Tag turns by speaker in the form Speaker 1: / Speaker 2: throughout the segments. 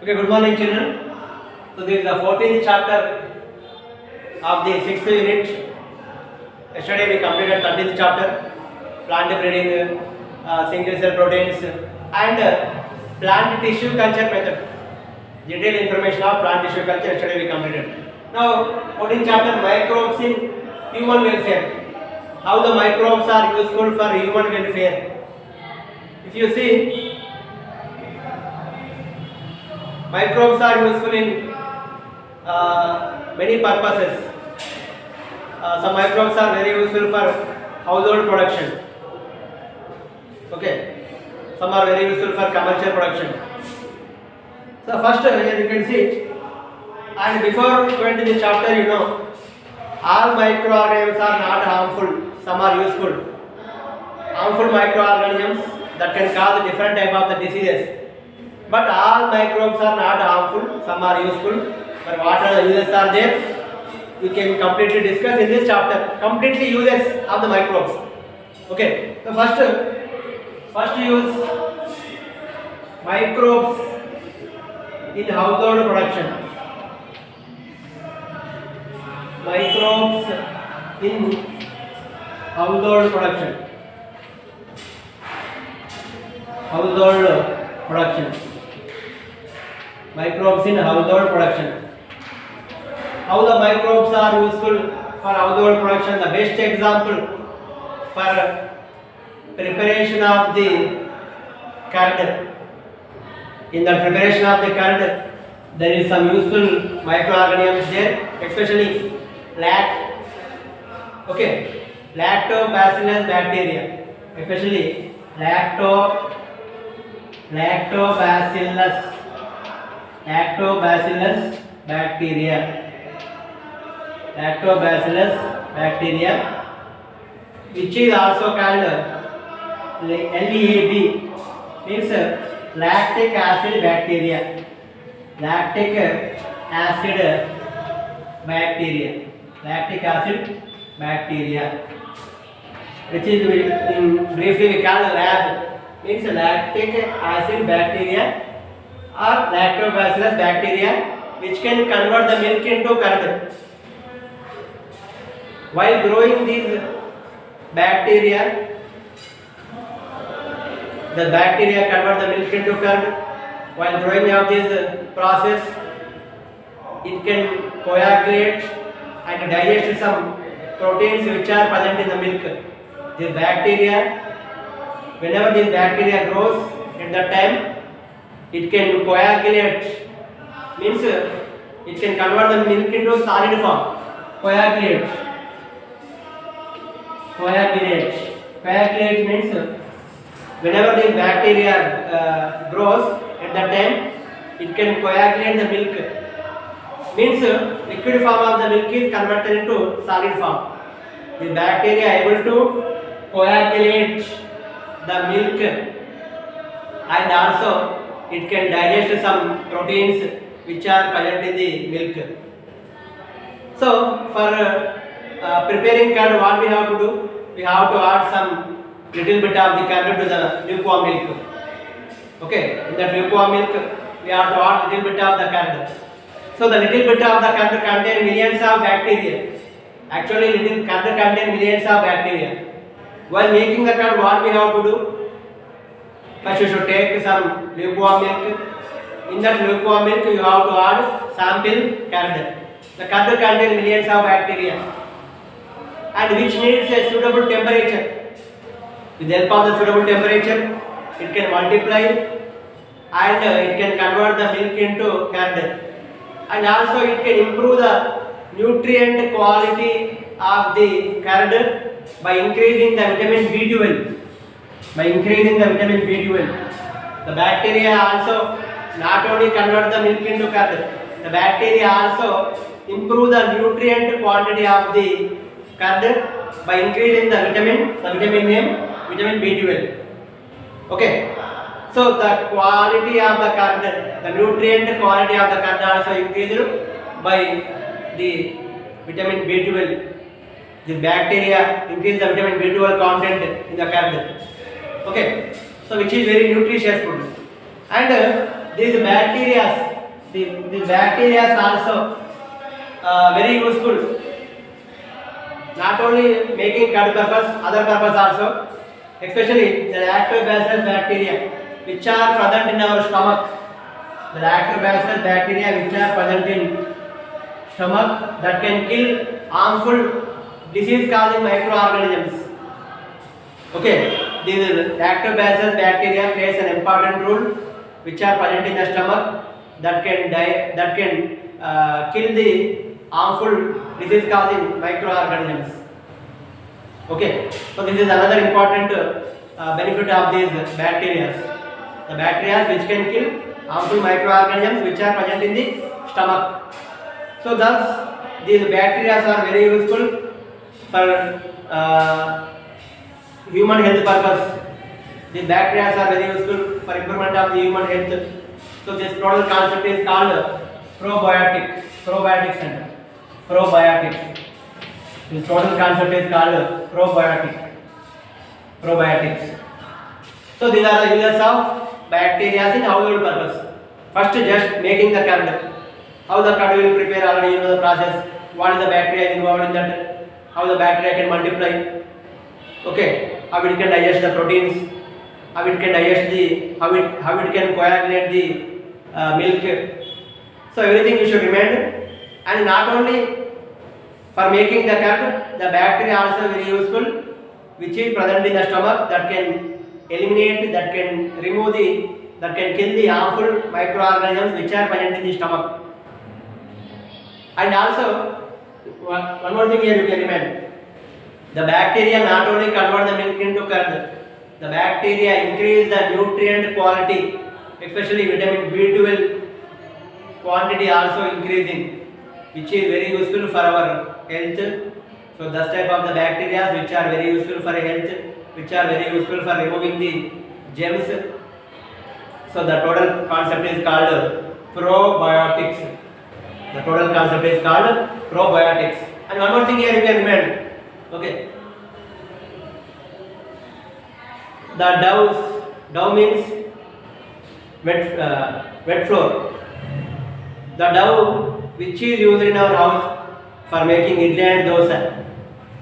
Speaker 1: Okay, good morning children. So this is the 14th chapter of the 6th unit. Yesterday we completed 13th chapter, plant breeding, single cell proteins and plant tissue culture method. Detailed information of plant tissue culture yesterday we completed. Now 14th chapter, microbes in human welfare. How the microbes are useful for human welfare. If you see, microbes are useful in many purposes. Some microbes are very useful for household production. Okay, some are very useful for commercial production. So first here you can see, and before going to this chapter, you know, all microorganisms are not harmful. Some are useful. Harmful microorganisms that can cause different type of the diseases. But all microbes are not harmful. Some are useful. But what are the uses are there? We can completely discuss in this chapter. Completely uses of the microbes. Okay. So first use microbes in household production. Microbes in household production. Household production. Microbes in household production. How the microbes are useful for household production? The best example for preparation of the curd. In the preparation of the curd, there is some useful microorganisms there, especially lactobacillus bacteria, especially lactobacillus bacteria, which is also called LAB, means lactic acid bacteria. Lactic acid bacteria, which is in briefly we call lab, means lactic acid bacteria or lactobacillus bacteria, which can convert the milk into curd. While growing these bacteria, the bacteria convert the milk into curd. While growing out this process, it can coagulate and digest some proteins which are present in the milk. This bacteria, whenever this bacteria grows, at that time it can coagulate, means it can convert the milk into solid form. Coagulate means whenever this bacteria grows, at that time it can coagulate the milk. Means liquid form of the milk is converted into solid form. The bacteria able to coagulate the milk, and also it can digest some proteins which are present in the milk. So for preparing curd, what we have to do? We have to add some little bit of the curd to the lukewarm milk. Okay, in that lukewarm milk we have to add little bit of the curd. So the little bit of the curd contain millions of bacteria. Actually, little curd contain millions of bacteria. While making the curd, what we have to do? First, you should take some lukewarm milk. In that lukewarm milk, you have to add sample curd. The curd contains millions of bacteria, and which needs a suitable temperature. With the help of the suitable temperature, it can multiply and it can convert the milk into curd. And also it can improve the nutrient quality of the curd by increasing the vitamin B12. The bacteria also not only convert the milk into curd, the bacteria also improve the nutrient quantity of the curd by increasing the vitamin B12. Okay. So the quality of the curd, the nutrient quality of the curd also increased by the vitamin B12. The bacteria increase the vitamin B12 content in the curd. Okay, so which is very nutritious food. And these bacteria The bacteria is also very useful, not only making curd purpose, other purpose also, especially the lactobacillus bacteria which are present in our stomach. The lactobacillus bacteria which are present in stomach that can kill harmful disease causing microorganisms. Okay, these lactobacillus bacteria plays an important role which are present in the stomach that can kill the harmful disease causing microorganisms. Okay, so this is another important benefit of these bacteria. The bacteria which can kill harmful microorganisms which are present in the stomach. So thus these bacteria are very useful for human health purpose. The bacteria are very useful for improvement of the human health. So this total concept is called probiotics center. Probiotics. This total concept is called probiotics. So these are the uses of bacteria in household purpose. First, just making the curd. How the curd will prepare, already you know the process. What is the bacteria involved in that? How the bacteria can multiply? Okay, how it can digest the proteins? How it can digest how it can coagulate the milk? So everything you should remember. And not only for making the curd, the bacteria also very useful, which is present in the stomach that can eliminate, that can remove that can kill the harmful microorganisms which are present in the stomach. And also, one more thing here you can remember. The bacteria not only convert the milk into curd, the bacteria increase the nutrient quality, especially vitamin B12 quantity also increasing, which is very useful for our health. So this type of the bacteria which are very useful for health, which are very useful for removing the germs. So the total concept is called probiotics. The total concept is called probiotics. And one more thing here you can remember. Okay. The dough means wet flour. The dough which is used in our house for making idli and dosa,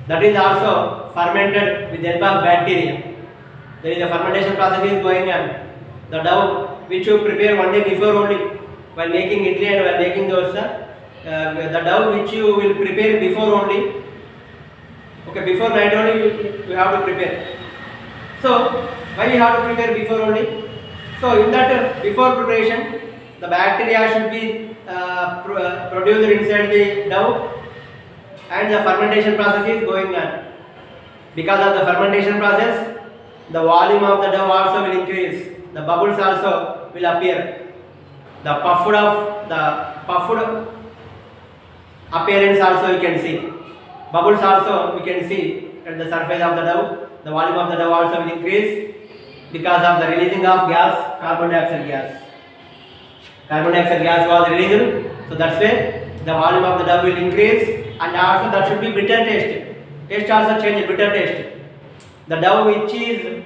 Speaker 1: that is also fermented with the help of bacteria. There is a fermentation process is going on. The dough which you prepare one day before only while making idli and while making dosa, the dough which you will prepare before only. Okay, before night only you have to prepare. So why you have to prepare before only? So in that before preparation, the bacteria should be produced inside the dough, and the fermentation process is going on. Because of the fermentation process, the volume of the dough also will increase. The bubbles also will appear. The puffed appearance also you can see. Bubbles also we can see at the surface of the dough. The volume of the dough also will increase because of the releasing of gas, carbon dioxide gas. Carbon dioxide gas was released, so that's why the volume of the dough will increase, and also that should be bitter taste. Taste also change, bitter taste. The dough which is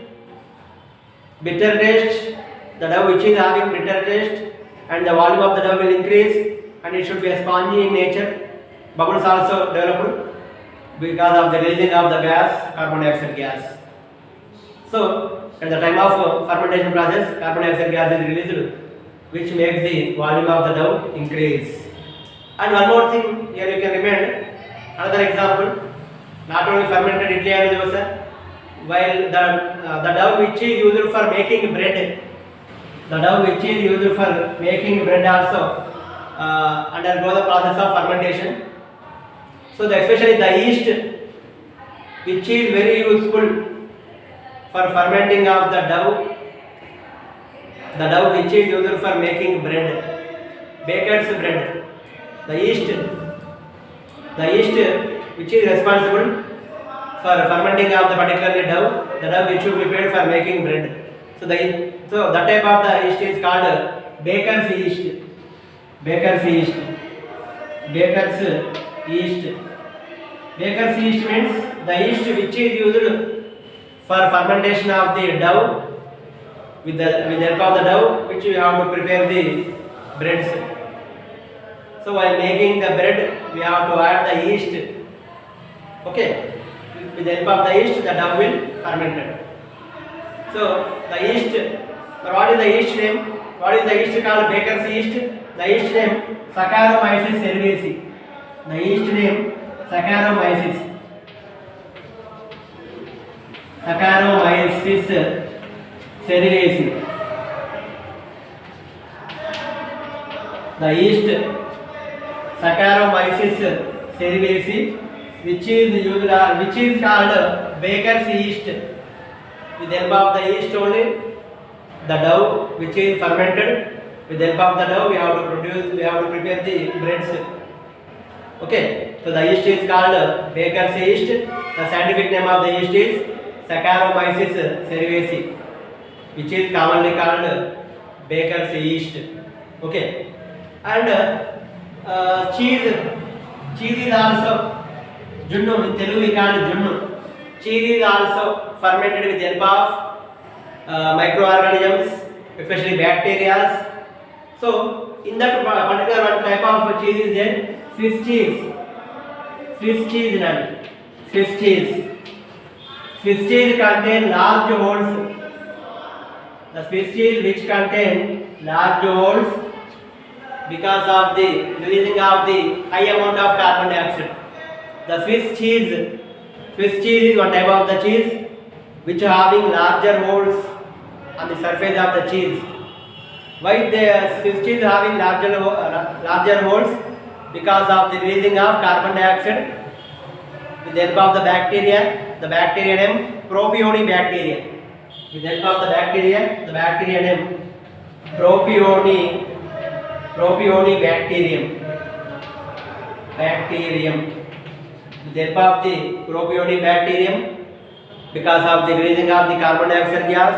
Speaker 1: bitter taste, the dough which is having bitter taste, and the volume of the dough will increase, and it should be spongy in nature. Bubbles also developed because of the releasing of the gas, carbon dioxide gas. So at the time of fermentation process, carbon dioxide gas is released, which makes the volume of the dough increase. And one more thing here you can remember, another example, not only fermented idli and dosa, while the dough which is used for making bread, also undergo the process of fermentation. So especially the yeast, which is very useful for fermenting of the dough which is used for making bread, baker's bread. The yeast which is responsible for fermenting of the particular dough, the dough which you prepared for making bread. So that type of the yeast is called baker's yeast. Baker's yeast means the yeast which is used for fermentation of the dough, with the help of the dough which you have to prepare the breads. So while making the bread, we have to add the yeast. Okay, with the help of the yeast, the dough will fermented. So the yeast, what is the yeast name? What is the yeast called? Baker's yeast. The yeast name Saccharomyces cerevisiae. The yeast name Saccharomyces. Saccharomyces cerevisiae. The yeast Saccharomyces cerevisiae, which is called baker's yeast. With the help of the yeast only, the dough which is fermented, with the help of the dough we have to prepare the breads. Okay, so the yeast is called baker's yeast. The scientific name of the yeast is Saccharomyces cerevisiae, which is commonly called baker's yeast. Okay, and cheese is also junnu. In Telugu we call junnu. Cheese is also fermented with the help of microorganisms, especially bacteria. So in that particular one type of cheese is there, Swiss cheese. Swiss cheese nani. Swiss cheese. Swiss cheese contain large holes. The Swiss cheese which contain large holes because of the releasing of the high amount of carbon dioxide. The Swiss cheese is one type of the cheese which having larger holes on the surface of the cheese. Why the Swiss cheese having larger holes? Because of the releasing of carbon dioxide with the help of the bacteria. The bacteria name Propionic bacteria. With the help of the bacteria name Propionic bacterium. With the help of the Propionic bacterium, because of the releasing of the carbon dioxide gas,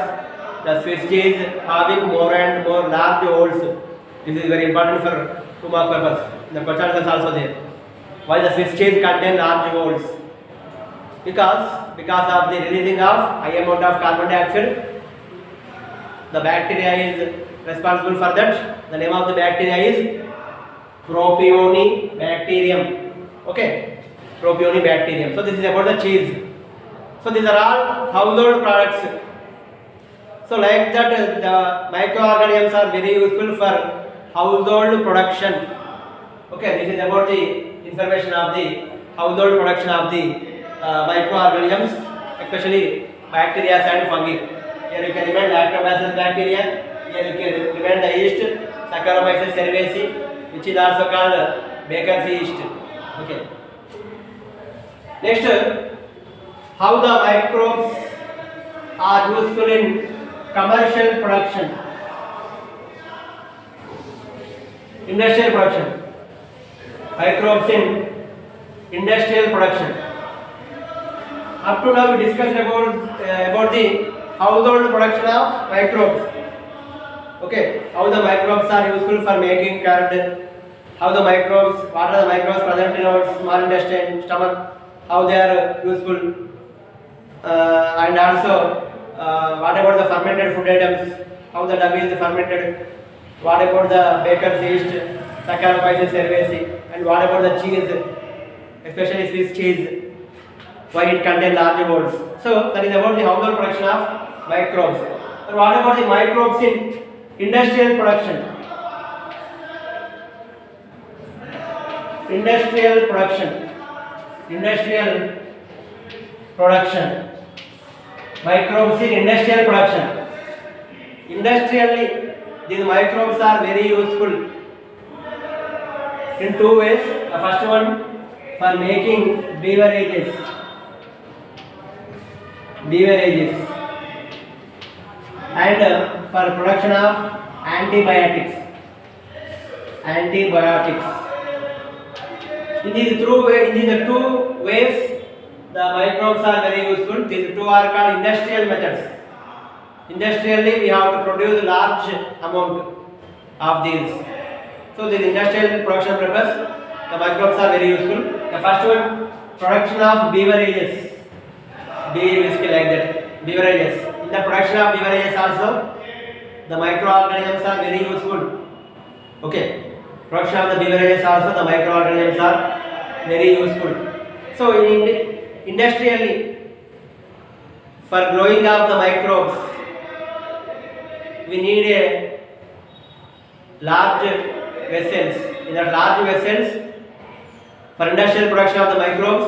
Speaker 1: the Swiss cheese having more and more large holes. This is very important for 2 mark purpose. The question is also there. Why the Swiss cheese contain large holes? Because of the releasing of high amount of carbon dioxide, the bacteria is responsible for that. The name of the bacteria is Propionic bacterium. Okay, Propionic bacterium. So this is about the cheese. So these are all household products. So like that, the microorganisms are very useful for household production. Okay, this is about the information of the household production of the microorganisms, especially bacteria and fungi. Here you can remind lactobacillus bacteria. Here you can remind the yeast Saccharomyces cerevisiae, which is also called baker's yeast. Okay. Next, how the microbes are useful in commercial production, industrial production. Microbes in industrial production. Up to now we discussed about the household production of microbes. Okay, how the microbes are useful for making curd, what are the microbes present in our small intestine, stomach, how they are useful, and also what about the fermented food items, how the dough is fermented, what about the baker's yeast, Saccharomyces cerevisiae, and what about the cheese, especially Swiss cheese, why it contains large holes. So that is about the household production of microbes. And what about the microbes in industrial production? Industrial production. Microbes in industrial production. Industrially, these microbes are very useful in 2 ways. The first one, for making beverages, and for production of antibiotics. In these 2 ways, the microbes are very useful. These 2 are called industrial methods. Industrially, we have to produce large amount of these. So, this industrial production purpose, the microbes are very useful. The first one, production of beverages. Basically like that. Beverages. In the production of beverages also, the microorganisms are very useful. Okay. Production of the beverages also the microorganisms are very useful. So industrially, for growing of the microbes, we need a large vessels. In that large vessels, for industrial production of the microbes,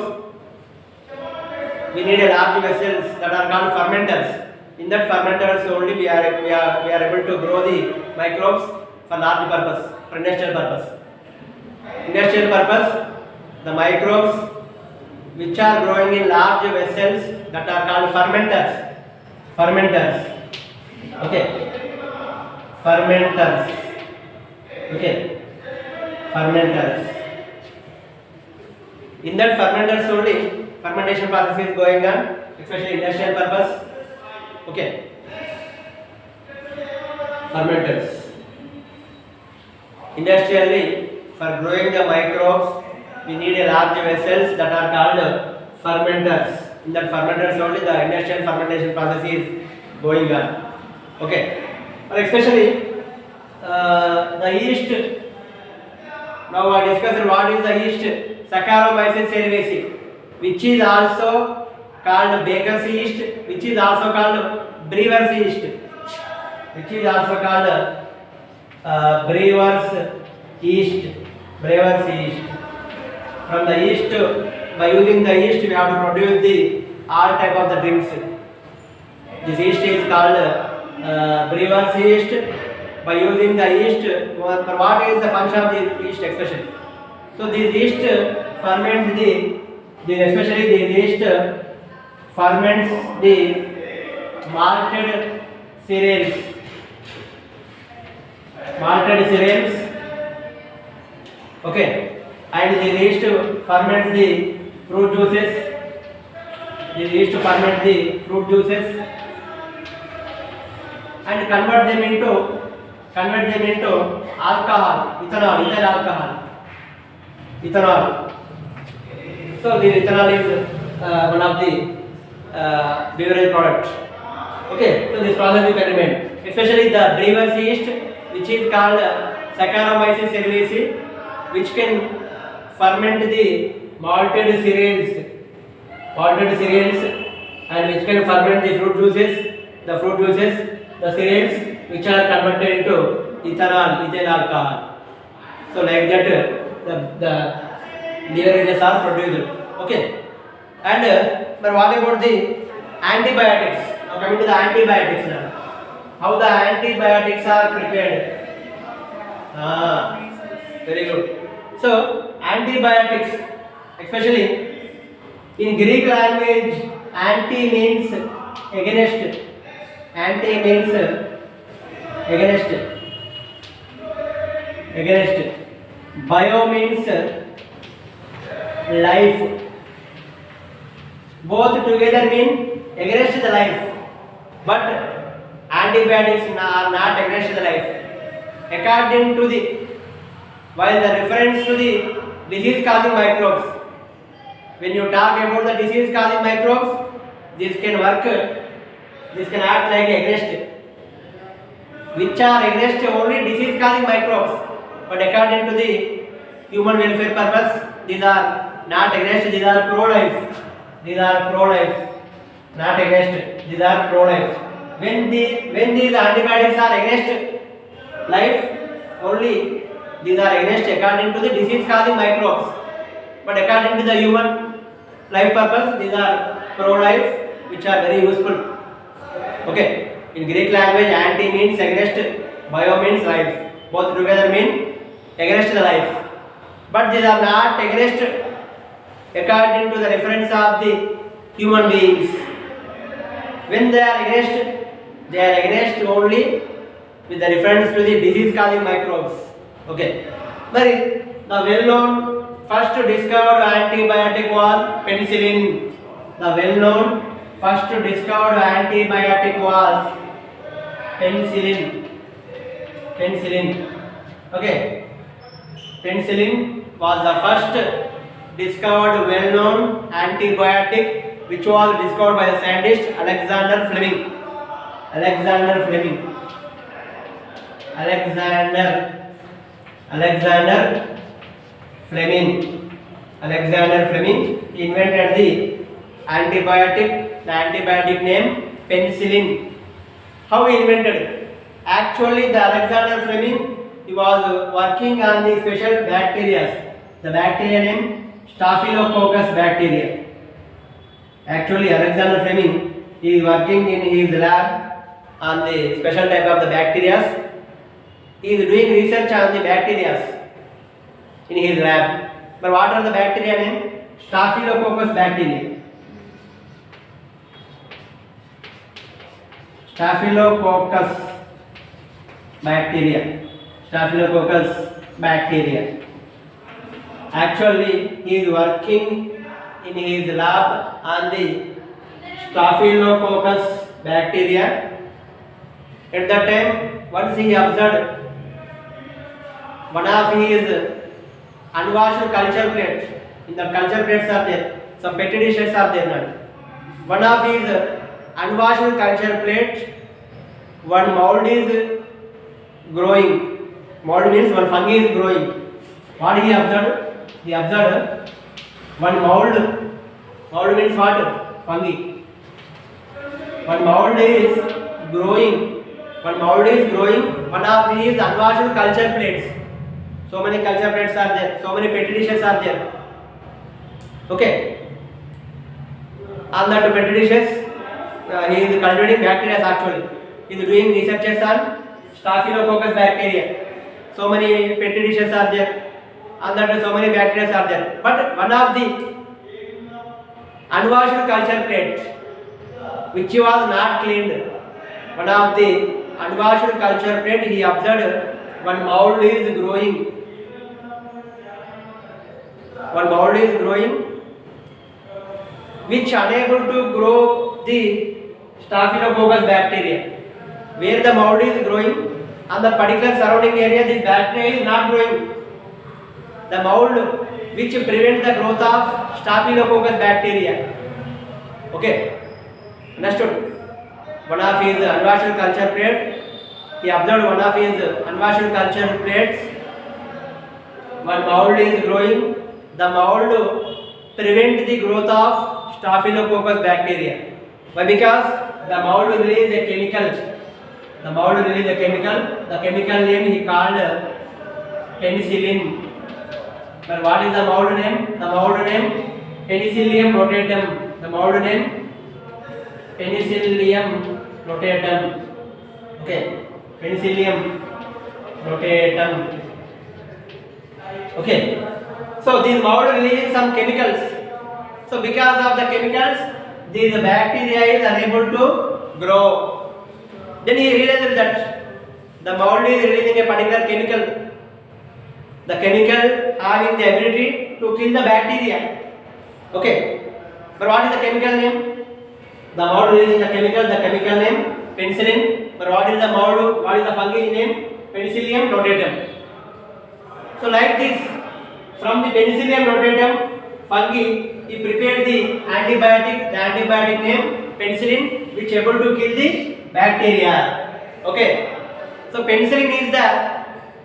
Speaker 1: we need a large vessels that are called fermenters. In that fermenters only we are able to grow the microbes for large purpose, for industrial purpose. Industrial purpose, the microbes which are growing in large vessels that are called fermenters. Fermenters. Okay. Fermenters. Okay. Fermenters. In that fermenters only fermentation process is going on, especially industrial purpose. Okay. Fermenters. Industrially, for growing the microbes, we need a large vessels that are called fermenters. In that fermenters only the industrial fermentation process is going on. Okay. Or especially the yeast. Now I discussed what is the yeast. Saccharomyces cerevisiae, which is also called baker's yeast, which is also called brewer's yeast, which is also called brewer's yeast. Brewer's yeast. From the yeast, by using the yeast, we have to produce the all type of the drinks. This yeast is called brewer's yeast. By using the yeast, what is the function of the yeast especially? So this yeast ferments especially the yeast ferments the malted cereals. Malted cereals. Okay. And the yeast ferments the fruit juices. The yeast ferments the fruit juices and convert them into alcohol, ethyl alcohol. Ethanol. So the ethanol is one of the beverage products. Okay, so this process you can remain. Especially the brewer's yeast, which is called Saccharomyces cerevisiae, which can ferment the malted cereals, and which can ferment the fruit juices, the cereals, which are converted into ethyl alcohol. So like that. The beverages are produced. Okay. And but what about the antibiotics? Now coming to the antibiotics now. How the antibiotics are prepared? Very good. So antibiotics, especially in Greek language, anti means against. Anti means against. Bio means life. Both together mean against the life. But antibiotics are not against the life. According to while the reference to the disease causing microbes. When you talk about the disease causing microbes, this can work, this can act like against. Which are against only disease causing microbes. But according to the human welfare purpose, these are not against, these are pro-life. Not against, these are pro-life. When these antibiotics are against life, only these are against according to the disease causing microbes. But according to the human life purpose, these are pro-life, which are very useful. Okay. In Greek language, anti means against, bio means life. Both together mean against the life. But these are not against according to the reference of the human beings. When they are against only with the reference to the disease causing microbes. Okay. But the well-known first discovered antibiotic was penicillin. The well-known first discovered antibiotic was penicillin. Okay. Penicillin was the first discovered well-known antibiotic, which was discovered by the scientist Alexander Fleming. Alexander Fleming. Alexander Fleming invented the antibiotic. The antibiotic name penicillin. How he invented? Actually, the Alexander Fleming, he was working on the special bacteria. The bacteria name Staphylococcus bacteria. Actually, Alexander Fleming is working in his lab on the special type of the bacteria. He is doing research on the bacteria in his lab. But what are the bacteria name? Staphylococcus bacteria. Staphylococcus bacteria. Staphylococcus bacteria. Actually, he is working in his lab on the Staphylococcus bacteria. At that time, once he observed one of his unwashed culture plates. In the culture plates are there. Some petri dishes are there now. One of his unwashed culture plates, one mold is growing. Mold means one fungi is growing. What he observed? He observed one mold. Mold means what? Fungi. One mold is growing. One mold is growing. One of his unwashed culture plates. So many culture plates are there. So many petri dishes are there. Okay. On that petri dishes, he is cultivating bacteria actually. He is doing researches on Staphylococcus bacteria. So many petri dishes are there. On that so many bacteria are there. But one of the unwashed culture plate, which was not cleaned, one of the unwashed culture plate, he observed one mold is growing. One mold is growing, which unable to grow the Staphylococcus bacteria. Where the mold is growing, on the particular surrounding area, this bacteria is not growing. The mold which prevents the growth of Staphylococcus bacteria. Okay, understood? One of his unwashed culture plate, he observed one of his unwashed culture plates. One mold is growing. The mold prevents the growth of Staphylococcus bacteria. Why? Because the mold releases a chemical. The mold releases a chemical. The chemical name he called penicillin. But what is the mold name? The mold name Penicillium rotatum. The mold name Penicillium rotatum. Okay, Penicillium rotatum. Okay, so this mold releases some chemicals. So because of the chemicals, this bacteria is unable to grow. Then he realized that the mold is releasing a particular chemical. The chemical having the ability to kill the bacteria. Okay, but what is the chemical name? The mold releasing the chemical name penicillin. But what is the mold? What is the fungi name? Penicillium rotatum. So like this, from the Penicillium rotatum fungi, he prepared the antibiotic name penicillin, which is able to kill the bacteria. Okay, so penicillin is the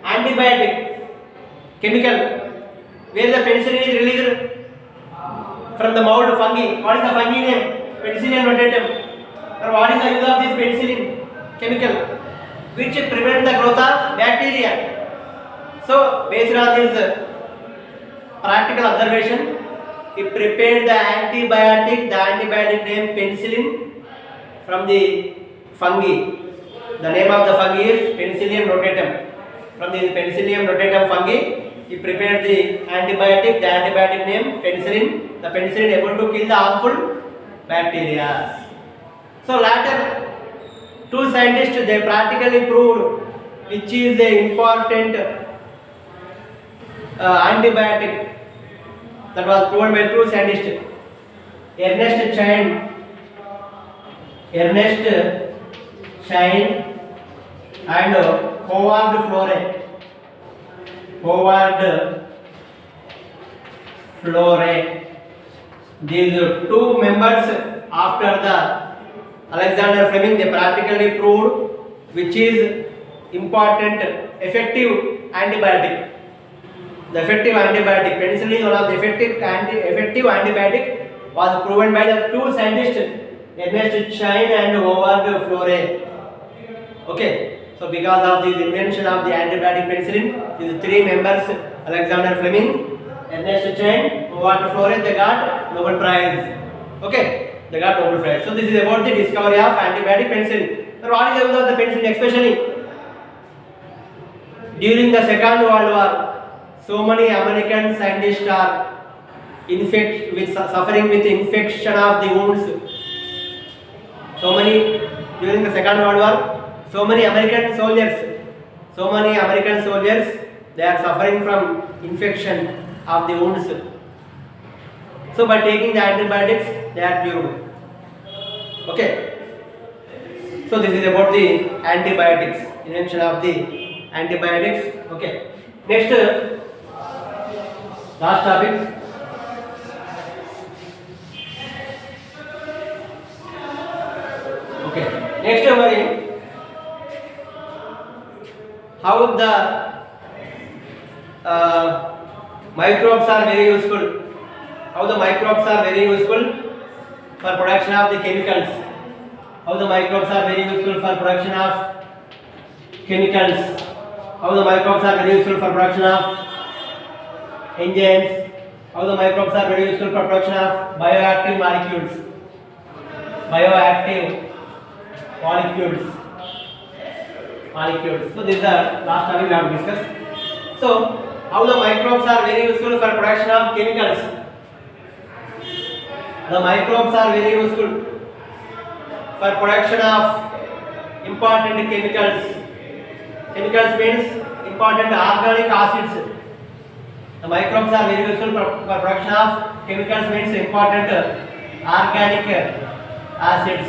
Speaker 1: antibiotic chemical where the penicillin is released from the mold fungi. What is the fungi name? Penicillium rotatum. Or what is the use of this penicillin chemical which prevents the growth of bacteria? So based on this practical observation, he prepared the antibiotic name penicillin from the fungi. The name of the fungi is Penicillium rotatum. From the Penicillium rotatum fungi, he prepared the antibiotic name penicillin. The penicillin able to kill the harmful bacteria. So later, two scientists, they practically proved which is the important antibiotic. That was proven by two scientists, Ernest Chain and Howard Florey. These two members, after the Alexander Fleming, they practically proved which is important effective antibiotic. The effective antibiotic, penicillin is one of the effective antibiotic was proven by the two scientists Ernest Chain and Howard Florey. Okay, so because of this invention of the antibiotic penicillin, these three members, Alexander Fleming, Ernest Chain, Howard Florey, they got Nobel Prize. Okay, they got Nobel Prize. So this is about the discovery of antibiotic penicillin. So what is the use of the penicillin, especially during the Second World War? So many American scientists are suffering with infection of the wounds. During the Second World War, so many American soldiers, they are suffering from infection of the wounds. So by taking the antibiotics, they are cured. Okay. So this is about the antibiotics, invention of the antibiotics. Okay. Next, last topic. Okay. Next, how the microbes are very useful. How the microbes are very useful for production of the chemicals. How the microbes are very useful for production of chemicals. How the microbes are very useful for production of enzymes. How the microbes are very useful for production of bioactive molecules. So this is the last topic we have to discuss. So how the microbes are very useful for production of chemicals. The microbes are very useful for production of important chemicals. Chemicals means important organic acids. The microbes are very useful for production of chemicals means important organic acids.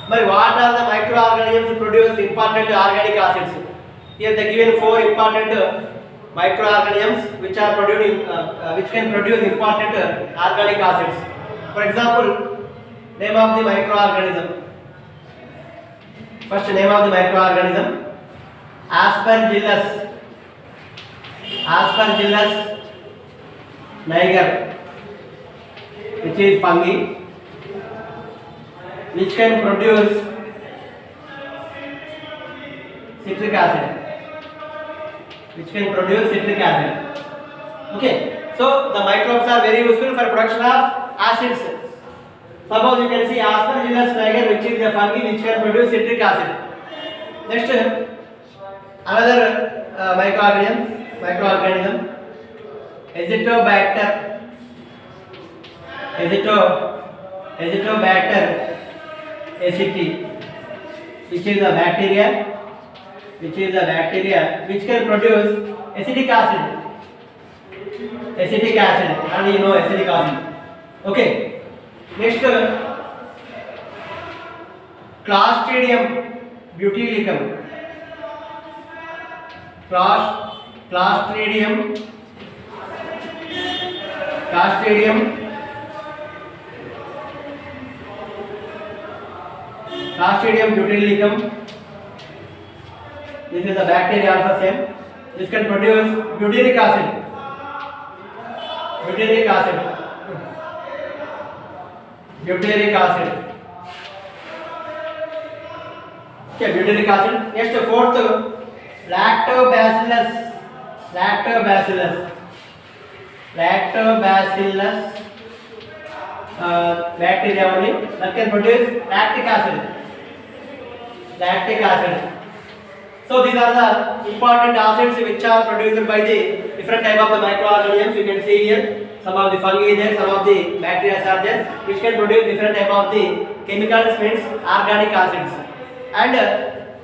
Speaker 1: But what are the microorganisms to produce important organic acids? Here they given 4 important microorganisms which are producing which can produce important organic acids. For example, name of the microorganism. First name of the microorganism, Aspergillus niger, which is fungi, which can produce citric acid. Okay, so the microbes are very useful for production of acids. Suppose you can see Aspergillus niger, which is the fungi which can produce citric acid. Next, another microorganism, Azotobacter aceti, which is a bacteria which can produce acetic acid. And you know acetic acid. Okay. Next, Clostridium botulinum. Clostridium botulinum. This is a bacteria also same. This can produce butyric acid. Okay, butyric acid. Next, fourth, Lactobacillus bacteria only that can produce lactic acid. So these are the important acids which are produced by the different type of the microorganisms. You can see here some of the fungi there, some of the bacteria are there, which can produce different type of the chemicals, means organic acids. And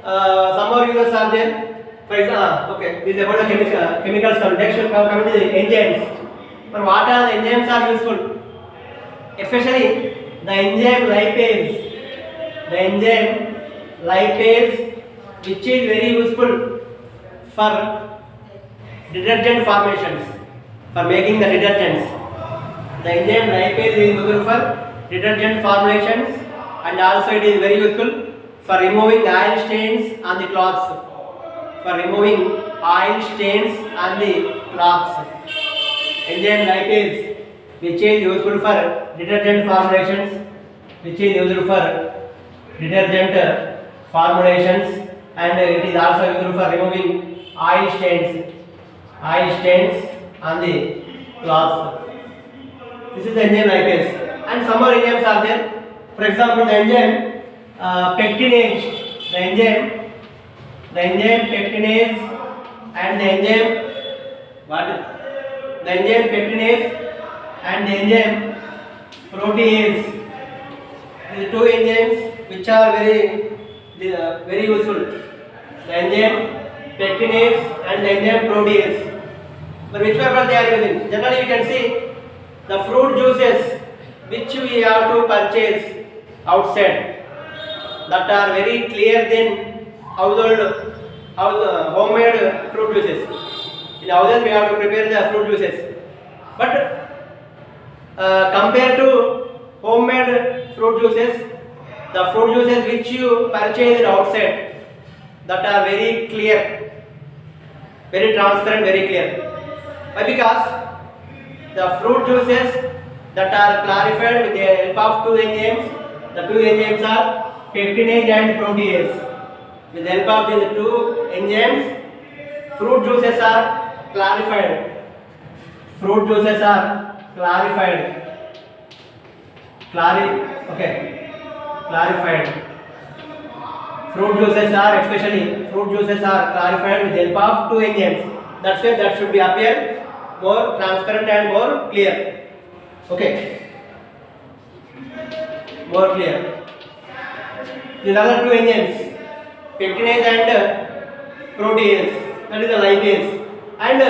Speaker 1: some more uses are there. For example, okay, this is about the chemicals. Next, coming to the enzymes. But what are the enzymes are useful? Especially the enzyme lipase, which is very useful for detergent formations, for making the detergents. The enzyme lipase is useful for detergent formulations, and also it is very useful for removing oil stains on the cloths. For removing oil stains on the cloths. Enzyme lipase, which is useful for detergent formulations, which is useful for detergent formulations, and it is also useful for removing oil stains on the cloths. This is the enzyme lipase, and some more enzymes are there. For example, the enzyme pectinase, the enzyme pectinase, and the enzyme what? The enzyme pectinase and the enzyme protease. These two enzymes which are very useful. The enzyme pectinase and the enzyme protease. For which purpose they are using? Generally, you can see the fruit juices which we have to purchase outside, that are very clear than homemade fruit juices. In houses we have to prepare the fruit juices, but compared to homemade fruit juices, the fruit juices which you purchase outside, that are very clear, very transparent, very clear. Why? Because the fruit juices that are clarified with the help of two enzymes. The two enzymes are pectinase and protease. With the help of these two enzymes, fruit juices are clarified. Fruit juices are clarified. Clarified. Fruit juices are, especially fruit juices are clarified with the help of two enzymes. That's why that should be appear more transparent and more clear. Okay. More clear. These are the two enzymes, pectinase and protease. That is the lipase. And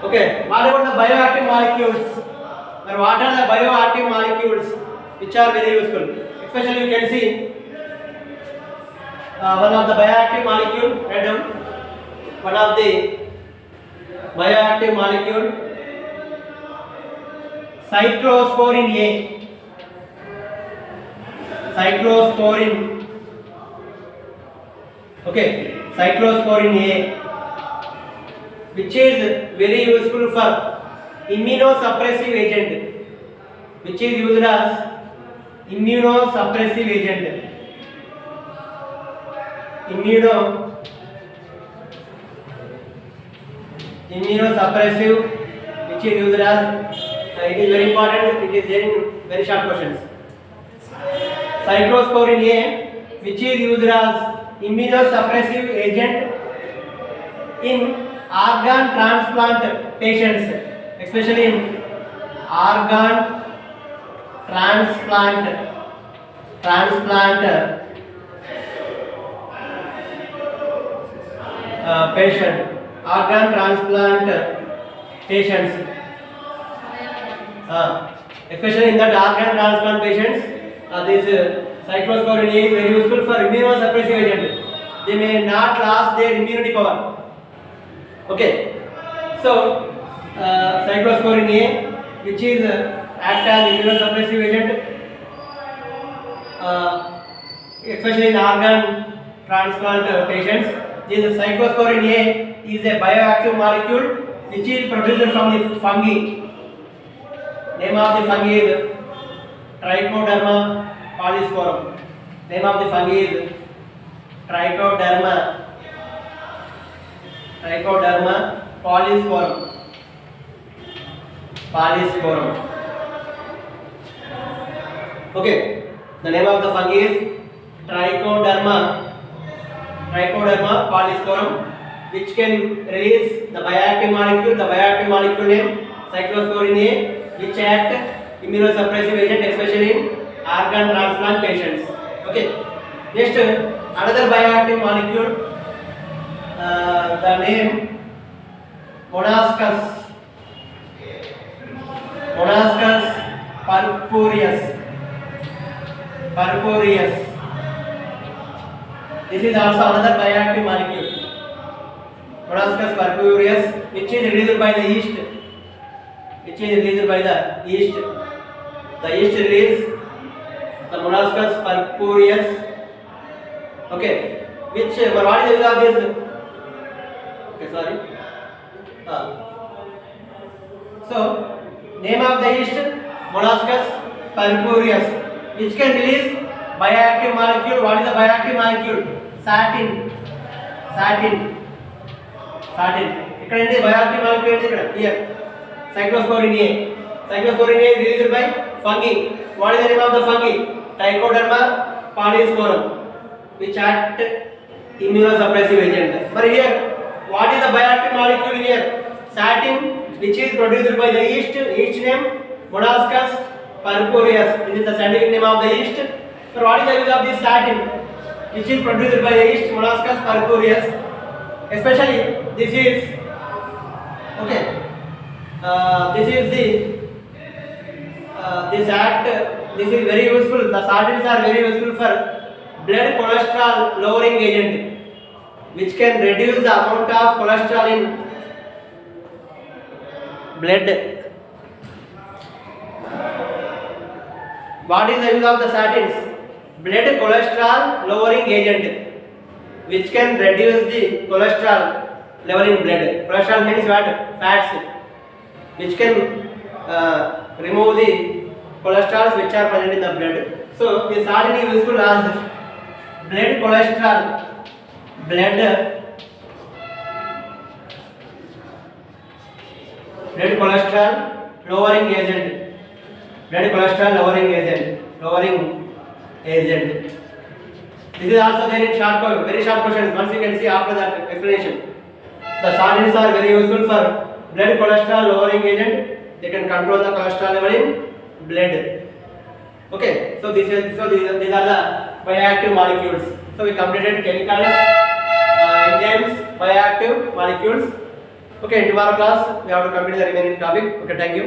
Speaker 1: okay, what about the bioactive molecules? Or what are the bioactive molecules which are very useful? Especially you can see one of the bioactive molecule, write down. One of the bioactive molecule, cyclosporin A. Cyclosporin. Okay, cyclosporin A, which is very useful for immunosuppressive agent, which is used as immunosuppressive agent. Immunosuppressive, which is used as, it is very important, it is there in very short questions. Cyclosporin A, which is used as immunosuppressive agent in organ transplant patients, especially in organ transplant organ transplant patients, especially in that organ transplant patients, this cyclosporin A is very useful for immunosuppressive agent. They may not lose their immunity power. Okay, so cyclosporin A, which is act as immunosuppressive agent, especially in organ transplant patients. This cyclosporin A is a bioactive molecule which is produced from the fungi. Name of the fungi is Trichoderma polysporum. Name of the fungi is Trichoderma polysporum. Okay, the name of the fungi is Trichoderma polysporum, which can release the bioactive molecule. The bioactive molecule name cyclosporin A, which act immunosuppressive agent, especially in organ transplant patients. Okay. Next, another bioactive molecule, the name Monascus purpureus. This is also another bioactive molecule, Monascus purpureus, which is released by the yeast. The yeast release the molluscus purpureus. Okay, which what is the use of this? Okay, sorry. So name of the yeast molluscus purpureus, which can release bioactive molecule. What is the bioactive molecule? Satin. ఇక్కడ ఏంటి bioactive molecule ఏంటి ఇక్కడ here cyclosporine A. Cyclosporin A is released by fungi. What is the name of the fungi? Trichoderma polysporum, which act immunosuppressive agent. But here, what is the bioactive molecule here? Satin, which is produced by the yeast. Yeast name Molluscus purpureus. This is the scientific name of the yeast. So what is the use of this satin, which is produced by the yeast Molluscus purpureus? Especially this is okay. This is the this act. This is very useful. The statins are very useful for blood cholesterol lowering agent, which can reduce the amount of cholesterol in blood. What is the use of the statins? Blood cholesterol lowering agent, which can reduce the cholesterol level in blood. Cholesterol means what? Fats, which can remove the cholesterols which are present in the blood. So this satin is useful as blood cholesterol lowering agent. This is also there in very short questions. Once you can see after that explanation. The statins are very useful for blood cholesterol lowering agent. They can control the cholesterol level in blood. Okay, so these are the bioactive molecules. So we completed chemicals, enzymes, bioactive molecules. Okay, in tomorrow class we have to complete the remaining topic. Okay, thank you.